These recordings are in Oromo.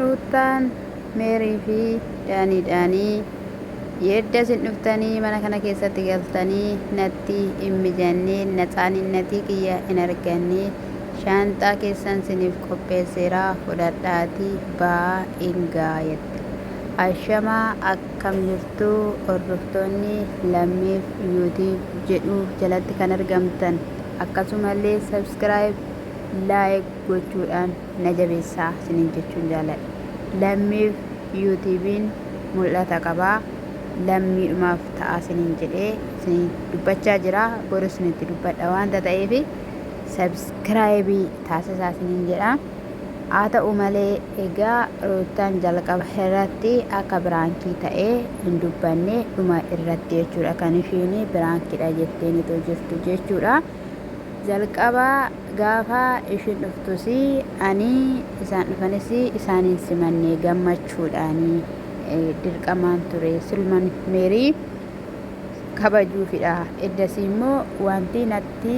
Ruutaan Meerii fi Daaniidhaanii yedda isin dhuftanii mana kana keessatti galtanii natti hin mijannee naxaaninnatii kiyya hin arganne shaanxaa keessan siniif qopheesseera fudhadhaatii ba'aa hin gaayette. Ashamaa akkam jirtu hordoftoonni lammiif yuutiib jedhu jalatti kan argamtan akkasumallee sabskiraayib laayik gochuudhaan na jabeessaa isiniin jechuun jaaladha. Lammiif yuutiibiin mul'ata qabaa lammiidhumaaf ta'a isiniin jedhee isiniin dubbachaa jira. Boru isinitti dubbadha waanta ta'eef sabskiraayibii taasisaa isiniin jedha. Haa ta'u malee egaa ruutaan jalqaba irratti akka biraankii ta'ee hin dubbanne dhuma irratti jechuudha kan ishiin biraankiidha jetteen itoo jirtu jechuudha. Jalqaba gaafa ishiin dhuftus ani isaan dhufanis isaaniin simannee gammachuudhaanii dirqamaan ture silman meerii kabajuufidha. Eddasii immoo wanti natti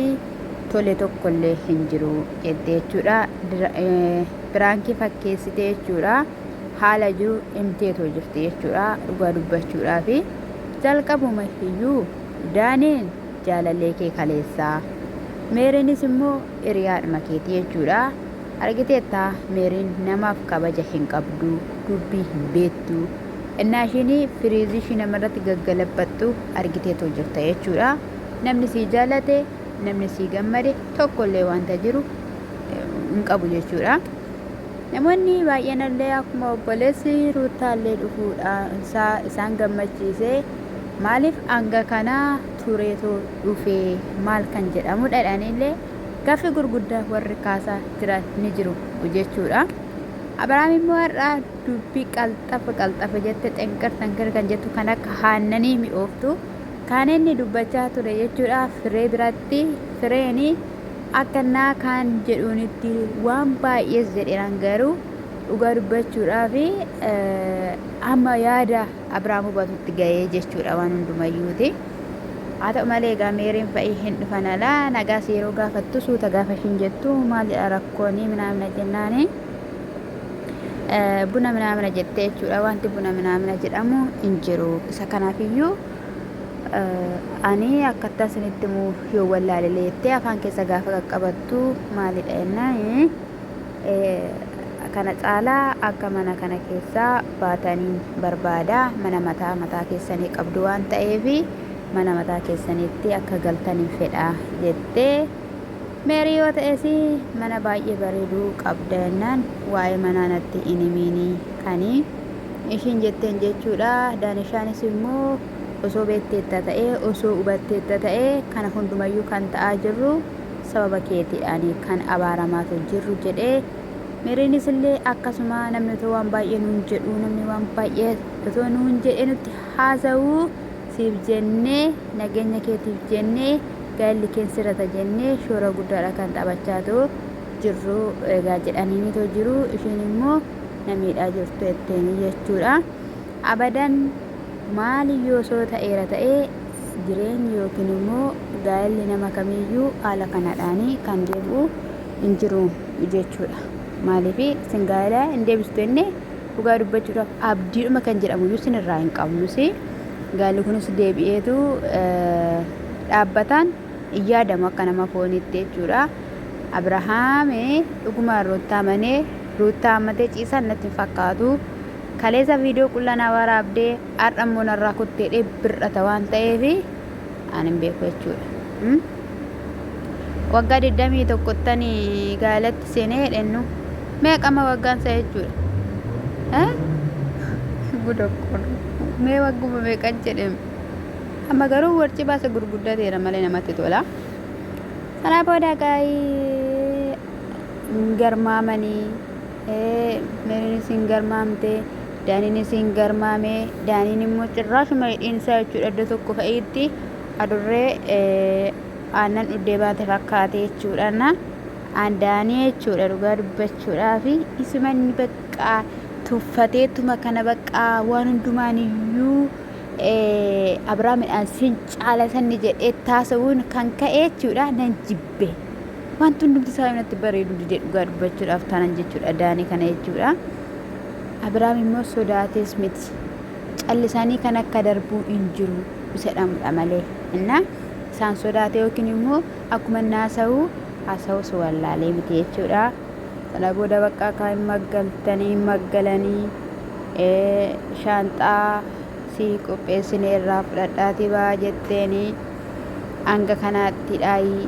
tole tokkollee hin jiru jettee jechuudha. Biraankii fakkeessite jechuudha. Haala jiru himteetoo jirti jechuudha dhugaa dubbachuudhaaf. Jalqabuma iyyuu daaniin jaalallee kee kaleessaa meeriinis immoo hiriyaadhuma keetii jechuudha. Argiteettaa meeriin namaaf kabaja hin qabdu dubbii hin beektu innaa ishiin firiizii ishii namarratti gaggalabbattu argiteetoo jirta jechuudha. Namni sii jaalate namni sii gammade tokkollee wanta jiru hin qabu jechuudha. Namoonni baay'eenallee akkuma obboleessi ruutaallee dhufuudhaan isaan gammachiisee maaliif hanga kanaa tureetoo dhufee maal kan jedhamu dhadhaanillee gaaffii gurguddaa warri kaasaa jiran ni jiru jechuudha. Abiraam immoo har'aa dubbii qalxafa jette xenqar kan jettu kan akka haannanii mi'ooftu kan inni dubbachaa ture jechuudha. Firee biratti fireeni akkanaa kan jedhuunitti waan baay'ees jedheeran garuu dhugaa dubbachuudhaaf amma yaada Abiraam hubatutti ga'ee jechuudha waan hundumayyuuti. Haa ta'u malee egaa meeriin fa'ii hin dhufan alaa nagaas yeroo gaafattu suuta gaafa ishiin jettu maalidha rakkoonii minaamina jennaani buna minaamina jettee jechuudha. Wanti buna minaamina jedhamu hin jiru. Isa kanaafiyyuu ani akkattaa isinitti muu yoo wallaalelee jettee afaan keessa gaafa qaqqabattu maalidha jennaan kana caalaa akka mana kana keessaa baatanii barbaada. Mana mataa keessanii qabdu waan ta'eef mana mataa keessanitti akka galtanii fedha jettee meerii yoo ta'es mana baay'ee bareeduu qabda jennaan waa'ee manaa natti hin himiini kanii ishiin jetteen jechuudha. Daanishaanis immoo osoo beekteetta ta'ee osoo hubatteetta ta'ee kana hundumayyuu kan ta'aa jirru sababa keetiidhaanii kan abaaramaatu jirru jedhee meeriinis illee akkasuma namni otoo waan baay'ee nuun jedhu namni waan baay'ee otoo nuun jedhe nutti haasa'uu siif jennee nageenya keetiif jennee gaalli keensirata jennee shoora guddaadha kan taphachaatu jirru egaa jedhaniinitoo jiru. Ishiin immoo namiidhaa jirtu jetteeni jechuudha. Abadan maaliyyoo osoo ta'eera ta'ee jireenyi yookiin immoo gaalli nama kamiyyuu haala kanadhaanii kan deebi'u hin jiru jechuudha. Maaliif isin gaala hin deebistu jennee dhugaa dubbachuudhaaf abdiidhuma kan jedhamuyyuu isin irraa hin qabnus. Gaalli kunis deebi'eetu dhaabbataan hin yaadamu akka nama foonitti jechuudha. Abirahaam dhugumaan ruuttaa ammatee ciisan natti hin fakkaatu. Kaleessa viidiyoo qullanaa waraabdee har'ammoo narraa kutteedhee bir'ata waan ta'eef ani hin beeku jechuudha. Waggaa 21 gaalatti seenee hedhennu meeqama waggaan isaa jechuudha. Gudakkoon mee wagguma meeqan jedhame amma garuu warci baasa gurguddaa ta'eera malee namatti tola. Kanaa booda gaa'ii garmaamanii meeriinis hin garmaamte daaniinis hin garmaame. Daaniin immoo cirraashuma hidhiinsaa jechuudha iddoo tokko fa'iitti adurree aannan dhuddee baate fakkaate jechuudha. Daanii jechuudha dhugaa dubbachuudhaaf isumanni baqqaa tuffateetuma kana baqqaa waan hundumaaniyyuu Abiraamidhaan sin caala sanni jedhee taasisuun kan ka'e jechuudha. Nan jibbe wanti hundumti isaa natti bareedu didee dhugaa dubbachuudhaaf taanan jechuudha daanii kana jechuudha. Abiraam immoo sodaates miti callisanii kan akka darbuu hin jiru jedhamudha malee innaa isaan sodaate yookiin immoo akkuma naasa'u haasa'us wallaalee miti jechuudha. Kana booda bakka kan maggaltanii maggalanii shaanxaa si qopheessine irraa fudhadhaatii baa jetteeni hanga kanaatti dhaayi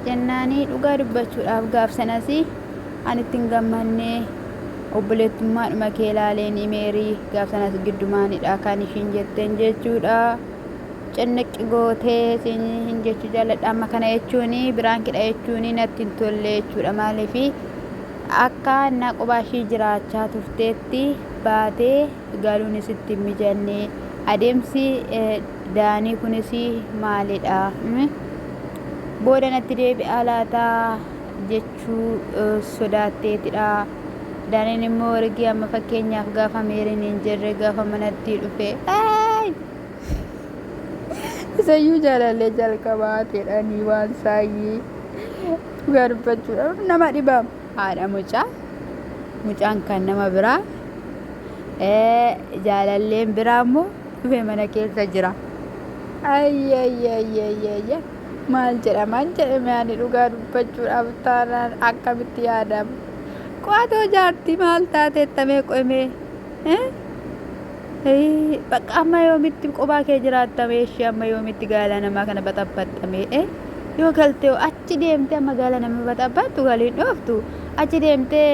jennaanii dhugaa dubbachuudhaaf gaafsanas ani ittiin gammanne obboleettummaadhuma kee ilaaleen meerii gaafsanas giddumaanidha kan ishiin jetteen jechuudha. Cenneqqi gootee hin jechuu jaalladha amma kana jechuun biraankidha jechuun natti hin tolle jechuudha. Maaliif akka na qubaashii jiraachaa turteetti baatee galuunis itti mijanne adeemsi daanii kunis maalidha booda natti deebi'aa laataa jechuu sodaatteetidha. Daaniin immoo ergi amma fakkeenyaaf gaafa meeriin hin jirre gaafa manatti dhufe isayyuu jaalallee jalqabaateedha ni waan saayyii dhugaa dubbachuudhaaf nama dhibamu haadha mucaan kan nama biraa jaalalleen biraa immoo dhufe mana keessa jira. Ayyayyayyayyayya maal jedhame ani dhugaa dubbachuudhaaf taanaan akkamitti yaadamu qo'atoo jaartii maal taateettamee qo'imee bakka amma yoomitti qophaa kee jiraattame ishee amma yoomitti gaala namaa kana baxabbaxxame yoo galtee achi deemtee amma gaala nama baxabbattu galiin dhooftu achi deemtee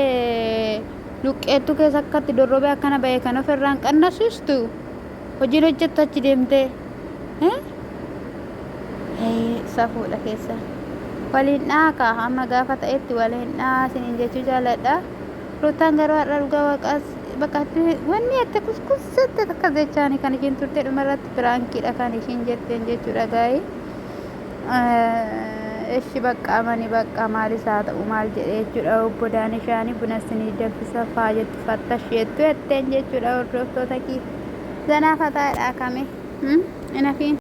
luqqeettu keessa akkatti dorrobee akkana ba'ee kan ofirraan qannasiistu hojiin hojjettu achi deemtee safuudha keessa waliin dhaaka amma gaafa ta'etti waliin dhaasiniin jechuu jaalladha. Ruutaan garuu har'a dhugaa waaqaas bakka wanni itti kuskussette akka jechaani kan ishiin turte dhumarratti firaankiidha kan ishiin jetteen jechuudha gaa'ii. Eshi bakka amani bakka maalis haa ta'u maal jedhe jechuudha. Obbo Daanishaanii buna sinii danfisa faa jettu fattash jettu jetteen jechuudha. Hordoftoota kii zanaa fataadha kame inafiin.